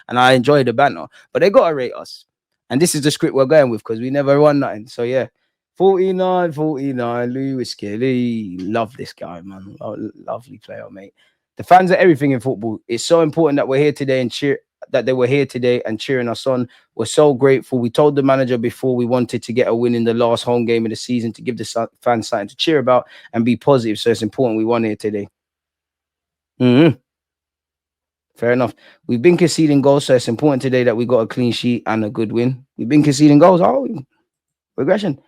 and I enjoy the banter. But they gotta rate us, and this is the script we're going with because we never won nothing. So yeah. 49, 49, Lewis Kelly. Love this guy, man. Lovely player, mate. The fans are everything in football. It's so important that we're here today and that they were here today and cheering us on. We're so grateful. We told the manager before we wanted to get a win in the last home game of the season to give the fans something to cheer about and be positive. So it's important we won here today. Fair enough. We've been conceding goals, so it's important today that we got a clean sheet and a good win. We've been conceding goals. Oh, regression.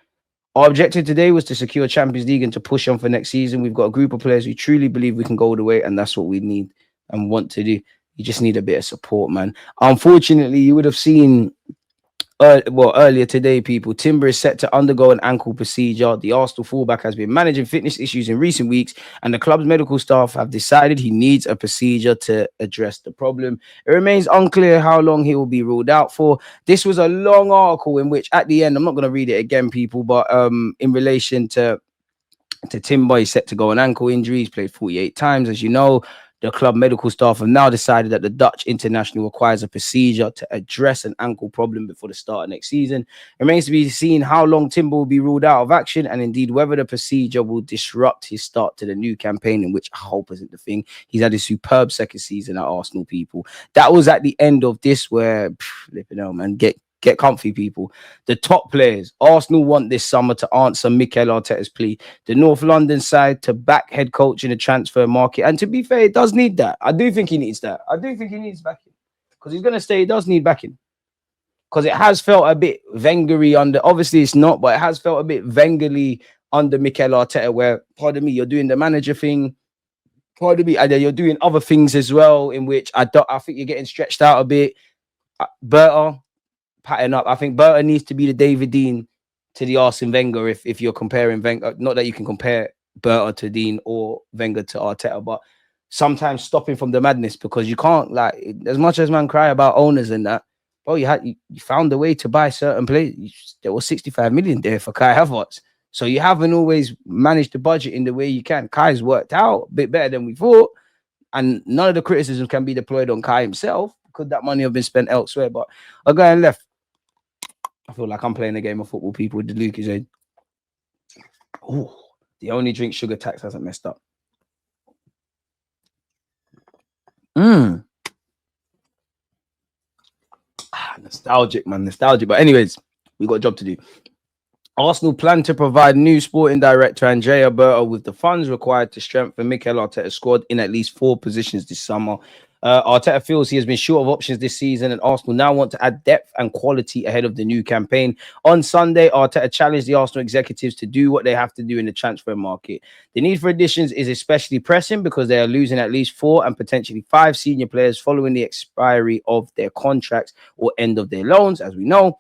Our objective today was to secure Champions League and to push on for next season. We've got a group of players who truly believe we can go all the way, and that's what we need and want to do. You just need a bit of support, man. Unfortunately, you would have seen earlier today, people, Timber is set to undergo an ankle procedure. The Arsenal fullback has been managing fitness issues in recent weeks, and the club's medical staff have decided he needs a procedure to address the problem. It remains unclear how long he will be ruled out for. This was a long article in which, at the end, I'm not going to read it again, people, but in relation to Timber, he's set to go on ankle injury. He's played 48 times, as you know. The club medical staff have now decided that the Dutch international requires a procedure to address an ankle problem before the start of next season. It remains to be seen how long Timber will be ruled out of action and indeed whether the procedure will disrupt his start to the new campaign, in which I hope isn't the thing. He's had a superb second season at Arsenal, people. That was at the end of this where, flipping hell, man, Get comfy, people. The top players, Arsenal want this summer to answer Mikel Arteta's plea. The North London side to back head coach in the transfer market. And to be fair, it does need that. I do think he needs that. I do think he needs backing. Because he's going to stay, he does need backing. Because it has felt a bit Wenger-y under, obviously it's not, but it has felt a bit Wenger-y under Mikel Arteta, where, pardon me, you're doing the manager thing. Pardon me, and then you're doing other things as well, in which I think you're getting stretched out a bit. Berta, pattern up. I think Berta needs to be the David Dean to the Arsene Wenger if you're comparing Wenger. Not that you can compare Berta to Dean or Wenger to Arteta, but sometimes stopping from the madness, because you can't, like, as much as man cry about owners and that, bro, you found a way to buy certain players. There was 65 million there for Kai Havertz. So you haven't always managed the budget in the way you can. Kai's worked out a bit better than we thought. And none of the criticism can be deployed on Kai himself. Could that money have been spent elsewhere? But a guy left. I feel like I'm playing a game of football, people, with the Lucas Aid. Oh, the only drink sugar tax hasn't messed up. Nostalgic, man. Nostalgic. But anyways, we got a job to do. Arsenal plan to provide new sporting director Andrea Berta with the funds required to strengthen Mikel Arteta's squad in at least 4 positions this summer. Arteta feels he has been short of options this season, and Arsenal now want to add depth and quality ahead of the new campaign. On Sunday, Arteta challenged the Arsenal executives to do what they have to do in the transfer market. The need for additions is especially pressing because they are losing at least 4 and potentially 5 senior players following the expiry of their contracts or end of their loans, as we know.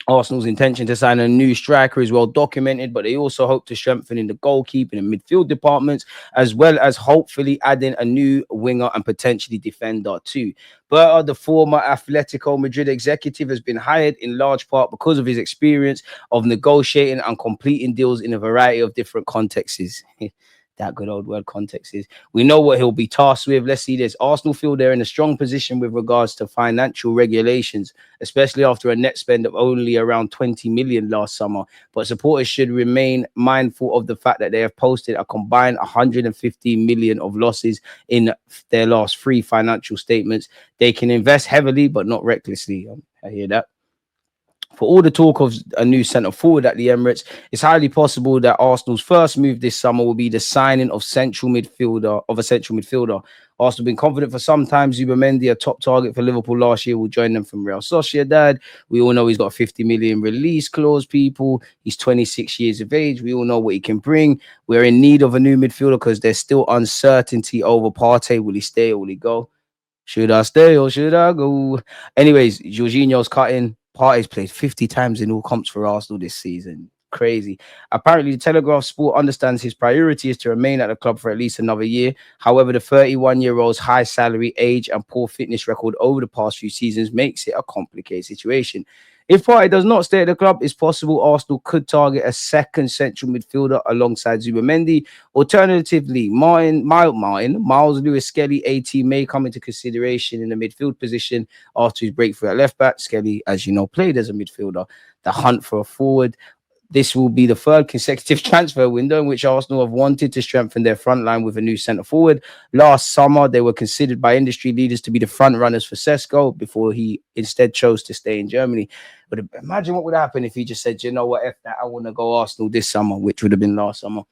Arsenal's intention to sign a new striker is well documented, but they also hope to strengthen in the goalkeeping and midfield departments, as well as hopefully adding a new winger and potentially defender too. Berta, the former Atletico Madrid executive, has been hired in large part because of his experience of negotiating and completing deals in a variety of different contexts. That good old word, context is. We know what he'll be tasked with. Let's see this. Arsenal feel they're in a strong position with regards to financial regulations, especially after a net spend of only around 20 million last summer. But supporters should remain mindful of the fact that they have posted a combined 150 million of losses in their last 3 financial statements. They can invest heavily, but not recklessly. I hear that. For all the talk of a new centre forward at the Emirates, it's highly possible that Arsenal's first move this summer will be the signing of a central midfielder. Arsenal have been confident for some time Zubimendi, a top target for Liverpool last year, will join them from Real Sociedad. We all know he's got a 50 million release clause, people. He's 26 years of age. We all know what he can bring. We're in need of a new midfielder because there's still uncertainty over Partey. Will he stay or will he go? Should I stay or should I go? Anyways, Jorginho's cutting. Partey's played 50 times in all comps for Arsenal this season. crazy. Apparently, the Telegraph Sport understands his priority is to remain at the club for at least another year. However, the 31-year-old's high salary, age, and poor fitness record over the past few seasons makes it a complicated situation. If Partey does not stay at the club, it's possible Arsenal could target a second central midfielder alongside Zubimendi. Alternatively, Miles Lewis Skelly, 18, may come into consideration in the midfield position after his breakthrough at left back. Skelly, as you know, played as a midfielder. The hunt for a forward. This will be the third consecutive transfer window in which Arsenal have wanted to strengthen their front line with a new centre forward. Last summer, they were considered by industry leaders to be the front runners for Sesko before he instead chose to stay in Germany. But imagine what would happen if he just said, you know what, F that, I want to go Arsenal this summer, which would have been last summer.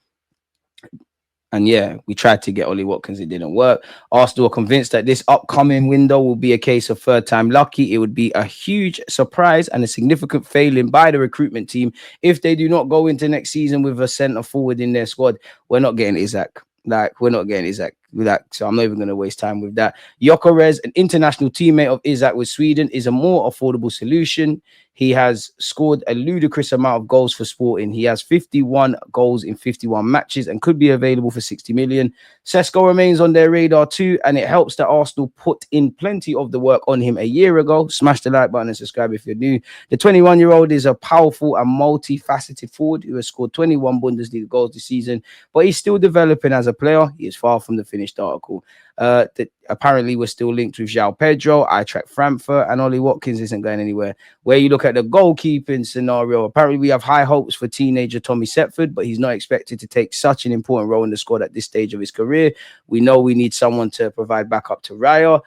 And yeah, we tried to get Ollie Watkins. It didn't work. Arsenal are convinced that this upcoming window will be a case of third time lucky. It would be a huge surprise and a significant failing by the recruitment team if they do not go into next season with a centre forward in their squad. We're not getting Isaac. We're not getting Isaac with that. So I'm not even going to waste time with that. Gyokeres, an international teammate of Isaac with Sweden, is a more affordable solution. He has scored a ludicrous amount of goals for Sporting. He has 51 goals in 51 matches and could be available for 60 million. Sesko remains on their radar too, and it helps that Arsenal put in plenty of the work on him a year ago. Smash the like button and subscribe if you're new. The 21-year-old is a powerful and multifaceted forward who has scored 21 Bundesliga goals this season, but he's still developing as a player. He is far from the finished article. That apparently we're still linked with João Pedro, Eintracht Frankfurt, and Ollie Watkins isn't going anywhere. Where you look at the goalkeeping scenario, apparently we have high hopes for teenager Tommy Setford, but he's not expected to take such an important role in the squad at this stage of his career. We know we need someone to provide backup to Raya.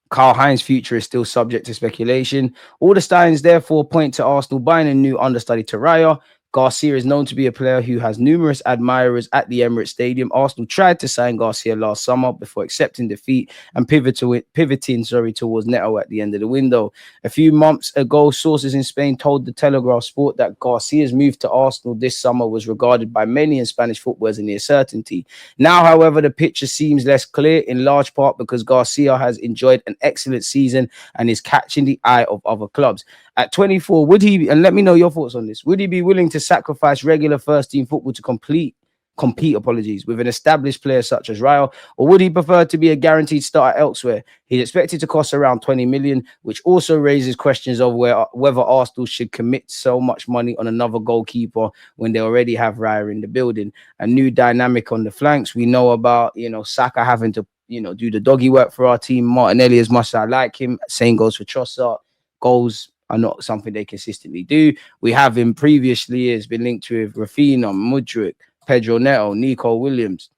Karl-Heinz's future is still subject to speculation. All the signs therefore point to Arsenal buying a new understudy to Raya. Garcia is known to be a player who has numerous admirers at the Emirates Stadium. Arsenal tried to sign Garcia last summer before accepting defeat and pivoting towards Neto at the end of the window. A few months ago, sources in Spain told the Telegraph Sport that Garcia's move to Arsenal this summer was regarded by many in Spanish football as a near certainty. Now, however, the picture seems less clear, in large part because Garcia has enjoyed an excellent season and is catching the eye of other clubs. At 24, would he, and let me know your thoughts on this, would he be willing to sacrifice regular first-team football to compete with an established player such as Raya, or would he prefer to be a guaranteed starter elsewhere? He's expected to cost around 20 million, which also raises questions of whether Arsenal should commit so much money on another goalkeeper when they already have Raya in the building. A new dynamic on the flanks. We know about, Saka having to, do the doggy work for our team. Martinelli, as much as I like him, same goes for Trossard. Goals are not something they consistently do. We have in previous years been linked with Rafinha, Mudryk, Pedro Neto, Nico Williams.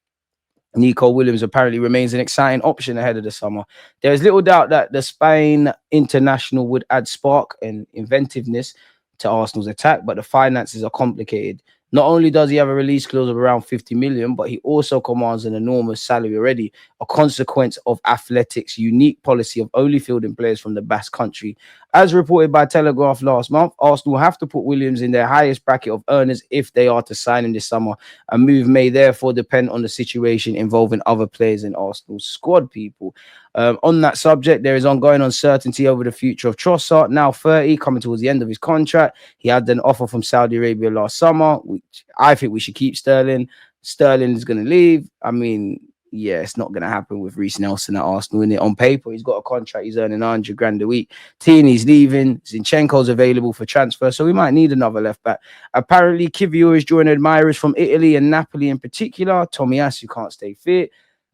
Nico Williams apparently remains an exciting option ahead of the summer. There is little doubt that the Spain international would add spark and inventiveness to Arsenal's attack, but the finances are complicated. Not only does he have a release clause of around 50 million, but he also commands an enormous salary already, a consequence of Athletic's unique policy of only fielding players from the Basque Country. As reported by Telegraph last month, Arsenal have to put Williams in their highest bracket of earners if they are to sign him this summer. A move may therefore depend on the situation involving other players in Arsenal's squad, people. On that subject, there is ongoing uncertainty over the future of Trossard, now 30, coming towards the end of his contract. He had an offer from Saudi Arabia last summer, which I think we should keep Sterling. Sterling is going to leave. I mean, yeah, it's not going to happen with Reece Nelson at Arsenal. In it on paper, he's got a contract. He's earning 100 grand a week. Tierney's leaving. Zinchenko's available for transfer, so we might need another left back. Apparently, Kivior is drawing admirers from Italy and Napoli in particular. Tomiyasu can't stay fit.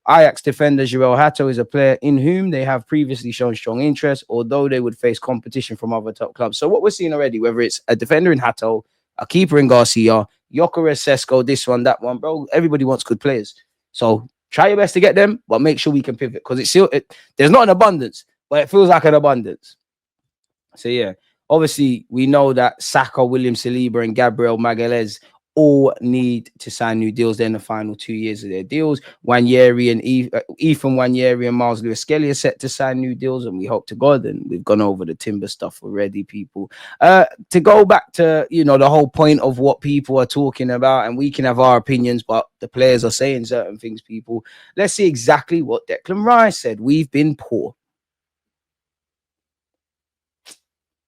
Ajax defender Jurrien Timber is a player in whom they have previously shown strong interest, although they would face competition from other top clubs. So what we're seeing already, whether it's a defender in Hato, a keeper in Garcia, Gyokeres, Sesko, this one, that one, bro, everybody wants good players. So try your best to get them, but make sure we can pivot, because it's still there's not an abundance, but it feels like an abundance. So yeah, obviously we know that Saka, William Saliba, and Gabriel Magalhaes all need to sign new deals. They're in the final 2 years of their deals. Nwaneri and Ethan Nwaneri and Miles Lewis Skelly are set to sign new deals, and we hope to God. And we've gone over the Timber stuff already, people. To go back to the whole point of what people are talking about, and we can have our opinions, but the players are saying certain things, people. Let's see exactly what Declan Rice said. We've been poor,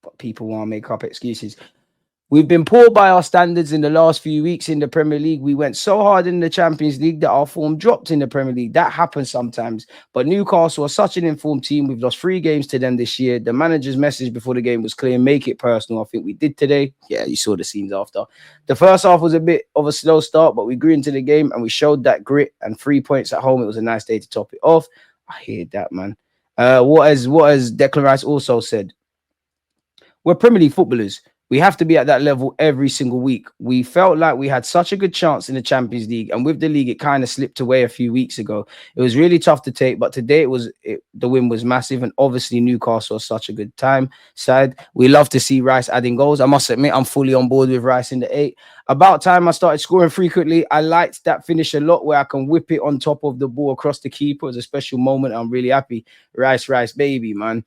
but people want to make up excuses. We've been poor by our standards in the last few weeks in the Premier League. We went so hard in the Champions League that our form dropped in the Premier League. That happens sometimes. But Newcastle are such an informed team. We've lost 3 games to them this year. The manager's message before the game was clear: make it personal. I think we did today. Yeah, you saw the scenes after. The first half was a bit of a slow start, but we grew into the game and we showed that grit, and 3 points at home. It was a nice day to top it off. I hear that, man. What has Declan Rice also said? We're Premier League footballers. We have to be at that level every single week. We felt like we had such a good chance in the Champions League, and with the league, it kind of slipped away a few weeks ago. It was really tough to take, but today the win was massive, and obviously Newcastle was such a good side. We love to see Rice adding goals. I must admit, I'm fully on board with Rice in the 8. About time I started scoring frequently. I liked that finish a lot, where I can whip it on top of the ball across the keeper. It was a special moment. I'm really happy. Rice, baby, man.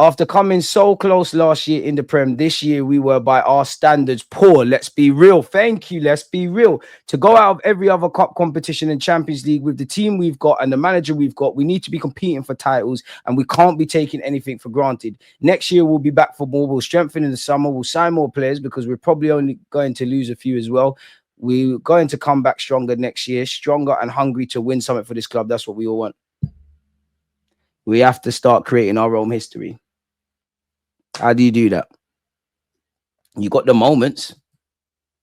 After coming so close last year in the Prem, this year we were, by our standards, poor. Let's be real. Thank you. Let's be real. To go out of every other cup competition and Champions League with the team we've got and the manager we've got, we need to be competing for titles, and we can't be taking anything for granted. Next year we'll be back for more. We'll strengthen in the summer. We'll sign more players because we're probably only going to lose a few as well. We're going to come back stronger next year, stronger and hungry to win something for this club. That's what we all want. We have to start creating our own history. How do you do that? You got the moments.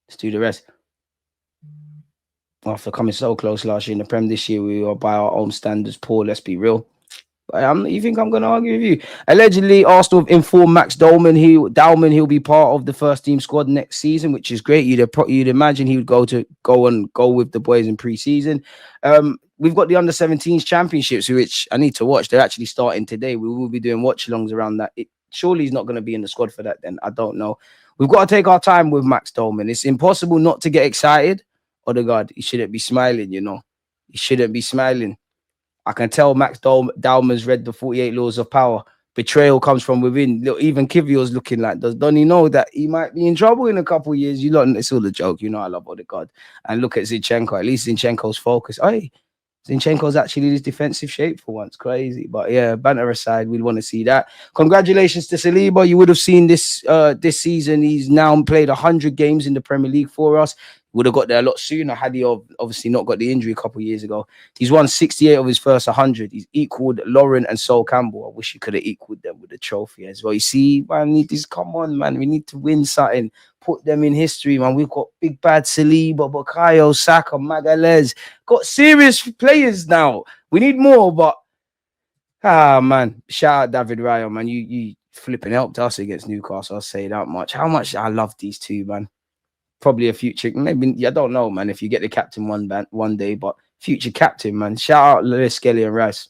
Let's do the rest. After coming so close last year in the Prem, this year we are, by our own standards, poor. Let's be real. You think I'm going to argue with you? Allegedly, Arsenal have informed Max Dolman he'll be part of the first team squad next season, which is great. You'd imagine he would go with the boys in pre-season. We've got the under-17s championships, which I need to watch. They're actually starting today. We will be doing watch-alongs around that. Surely he's not going to be in the squad for that then. I don't know. We've got to take our time with Max Dolman. It's impossible not to get excited. Odegaard, he shouldn't be smiling, you know. He shouldn't be smiling. I can tell Max Dolman's read the 48 Laws of Power. Betrayal comes from within. Look, even Kivior's looking like, don't he know that he might be in trouble in a couple of years? You know, it's all a joke. You know I love Odegaard. And look at Zinchenko. At least Zinchenko's focused. Hey, Zinchenko's actually in his defensive shape for once. Crazy. But yeah, banter aside, we'd want to see that. Congratulations to Saliba. You would have seen this season. He's now played 100 games in the Premier League for us. Would have got there a lot sooner had he obviously not got the injury a couple of years ago. He's won 68 of his first 100. He's equaled Lauren and Sol Campbell. I wish he could have equaled them with the trophy as well. You see, man, come on, man. We need to win something. Put them in history, man. We've got big bad Saliba, Bukayo, Saka, Magalhaes. Got serious players now. We need more, but man. Shout out David Raya, man. You flipping helped us against Newcastle. I'll say that much. How much I love these two, man. Probably a future, maybe, I don't know, man, if you get the captain one day, but future captain, man. Shout out Lewis, Skelly and Rice.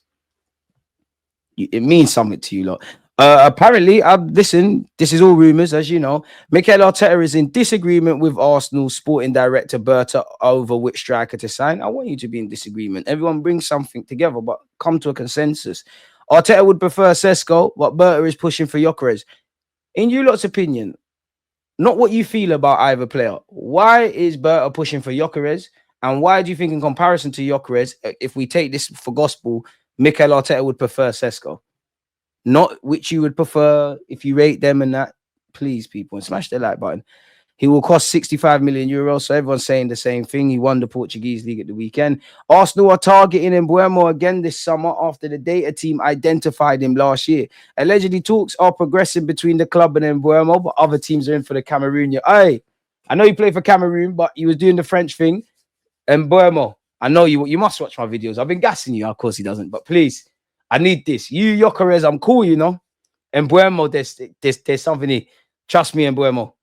It means something to you lot. Apparently, listen, this is all rumours, as you know. Mikel Arteta is in disagreement with Arsenal sporting director Berta over which striker to sign. I want you to be in disagreement. Everyone brings something together, but come to a consensus. Arteta would prefer Sesko, but Berta is pushing for Gyokeres. In you lot's opinion, not what you feel about either player, why is Berta pushing for Gyokeres? And why do you think, in comparison to Gyokeres, if we take this for gospel, Mikel Arteta would prefer Sesko? Not which you would prefer if you rate them and that. Please, people, and smash the like button. He will cost 65 million euros. So everyone's saying the same thing. He won the Portuguese league at the weekend. Arsenal are targeting Mbeumo again this summer after the data team identified him last year. Allegedly, talks are progressing between the club and Mbeumo, but other teams are in for the Cameroonian. Hey, I know you play for Cameroon, but he was doing the French thing. Mbeumo, I know you must watch my videos. I've been gassing you. Of course he doesn't, but please, I need this. You, Gyokeres, I'm cool, you know. Mbeumo, there's something here. Trust me, Mbeumo.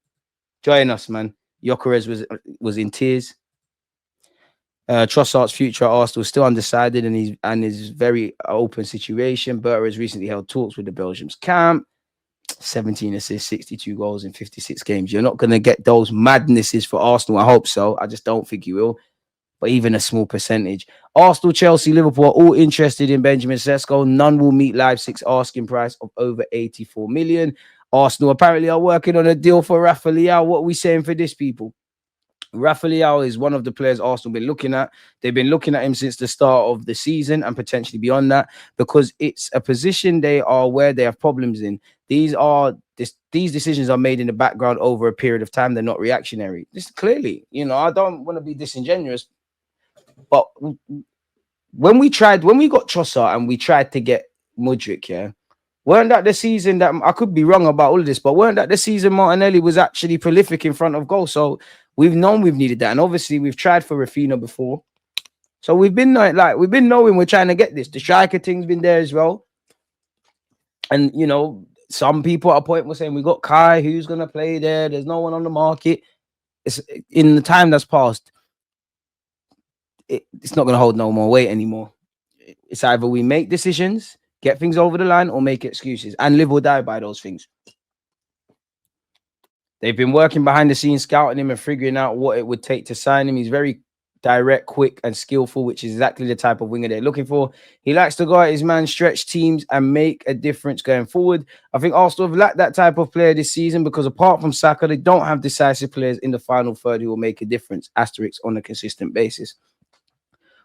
Join us, man. Gyokeres was in tears. Trossard's future at Arsenal is still undecided, and his very open situation. Berta has recently held talks with the Belgium's camp. 17 assists, 62 goals in 56 games. You're not going to get those madnesses for Arsenal. I hope so. I just don't think you will. But even a small percentage. Arsenal, Chelsea, Liverpool are all interested in Benjamin Sesko. None will meet Leipzig's asking price of over 84 million. Arsenal apparently are working on a deal for Rafa Leao. What are we saying for this, people? Rafa Leao is one of the players Arsenal been looking at. They've been looking at him since the start of the season and potentially beyond that, because it's a position they are aware they have problems in. These decisions are made in the background over a period of time. They're not reactionary. This clearly, I don't want to be disingenuous, but when we got Trossard and we tried to get Mudryk, yeah, weren't that the season that I could be wrong about all of this, but weren't that the season Martinelli was actually prolific in front of goal? So we've known we've needed that, and obviously we've tried for Rafinha before. So we've been knowing we're trying to get this. The striker thing's been there as well, and some people at a point were saying we got Kai, who's gonna play there? There's no one on the market. It's in the time that's passed. It's not gonna hold no more weight anymore. It's either we make decisions, get things over the line, or make excuses and live or die by those things. They've been working behind the scenes, scouting him and figuring out what it would take to sign him. He's very direct, quick, and skillful, which is exactly the type of winger they're looking for. He likes to go at his man, stretch teams, and make a difference going forward. I think Arsenal have lacked that type of player this season because apart from Saka, they don't have decisive players in the final third who will make a difference, asterisk, on a consistent basis.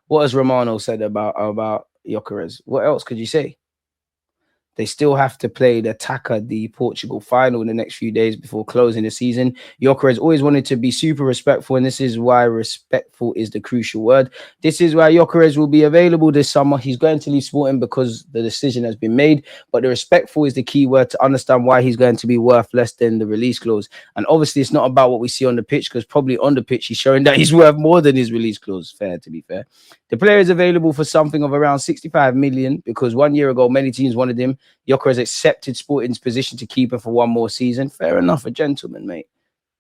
What has Romano said about Gyokeres? What else could you say? They still have to play the Taca the Portugal final in the next few days before closing the season. Gyokeres always wanted to be super respectful, and this is why respectful is the crucial word. This is why Gyokeres will be available this summer. He's going to leave Sporting because the decision has been made, but the respectful is the key word to understand why he's going to be worth less than the release clause. And obviously, it's not about what we see on the pitch, because probably on the pitch, he's showing that he's worth more than his release clause. Fair, to be fair. The player is available for something of around 65 million because 1 year ago, many teams wanted him. Gyokeres accepted Sporting's position to keep him for one more season. Fair enough, a gentleman, mate.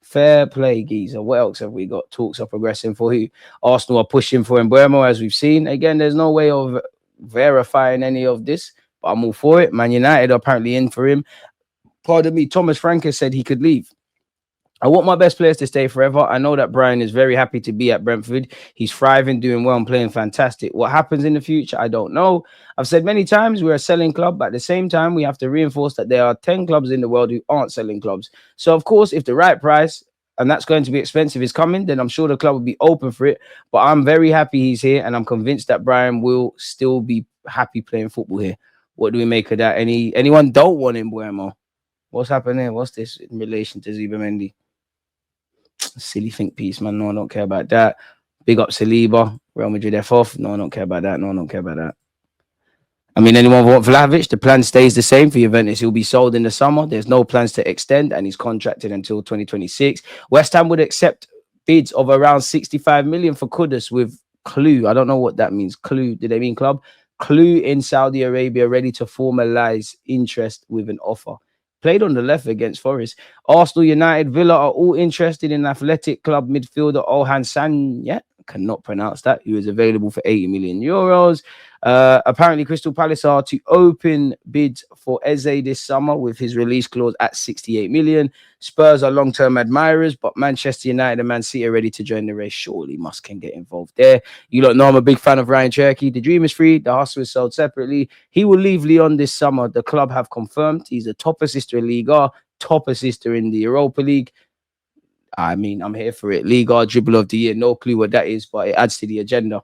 Fair play, geezer. What else have we got? Talks are progressing for who? Arsenal are pushing for Mbeumo, as we've seen. Again, there's no way of verifying any of this, but I'm all for it. Man United are apparently in for him. Pardon me, Thomas Frank has said he could leave. I want my best players to stay forever. I know that Brian is very happy to be at Brentford. He's thriving, doing well, and playing fantastic. What happens in the future, I don't know. I've said many times we're a selling club, but at the same time, we have to reinforce that there are 10 clubs in the world who aren't selling clubs. So, of course, if the right price, and that's going to be expensive, is coming, then I'm sure the club will be open for it. But I'm very happy he's here, and I'm convinced that Brian will still be happy playing football here. What do we make of that? Anyone don't want him, Mbeumo? What's happening? What's this in relation to Zubimendi? Silly think piece, man. No, I don't care about that. Big up Saliba, Real Madrid F off. No, I don't care about that. No, I don't care about that. I mean, anyone want Vlahovic? The plan stays the same for Juventus. He'll be sold in the summer. There's no plans to extend, and he's contracted until 2026. West Ham would accept bids of around 65 million for Kudus with Clue. I don't know what that means. Clue, did they mean club? Clue in Saudi Arabia, ready to formalize interest with an offer. Played on the left against Forest. Arsenal, United, Villa are all interested in athletic club midfielder Ohan San. Yeah, cannot pronounce that. Who is available for 80 million euros. Apparently, Crystal Palace are to open bids for Eze this summer with his release clause at 68 million. Spurs are long-term admirers, but Manchester United and Man City are ready to join the race. Surely Musk can get involved there. You lot know I'm a big fan of Ryan Cherky. The dream is free. The hustle is sold separately. He will leave Lyon this summer. The club have confirmed he's the top assister in Liga, top assister in the Europa League. I mean, I'm here for it. Liga, dribble of the year. No clue what that is, but it adds to the agenda.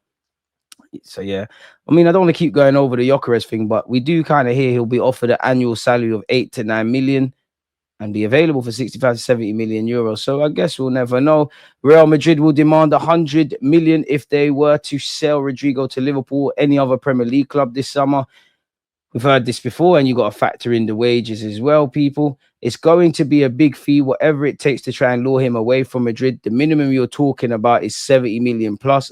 So, yeah. I mean, I don't want to keep going over the Gyokeres thing, but we do kind of hear he'll be offered an annual salary of 8 to 9 million and be available for 65 to 70 million euros. So I guess we'll never know. Real Madrid will demand 100 million if they were to sell Rodrigo to Liverpool or any other Premier League club this summer. We've heard this before, and you got to factor in the wages as well, people. It's going to be a big fee, whatever it takes to try and lure him away from Madrid. The minimum you're talking about is 70 million plus.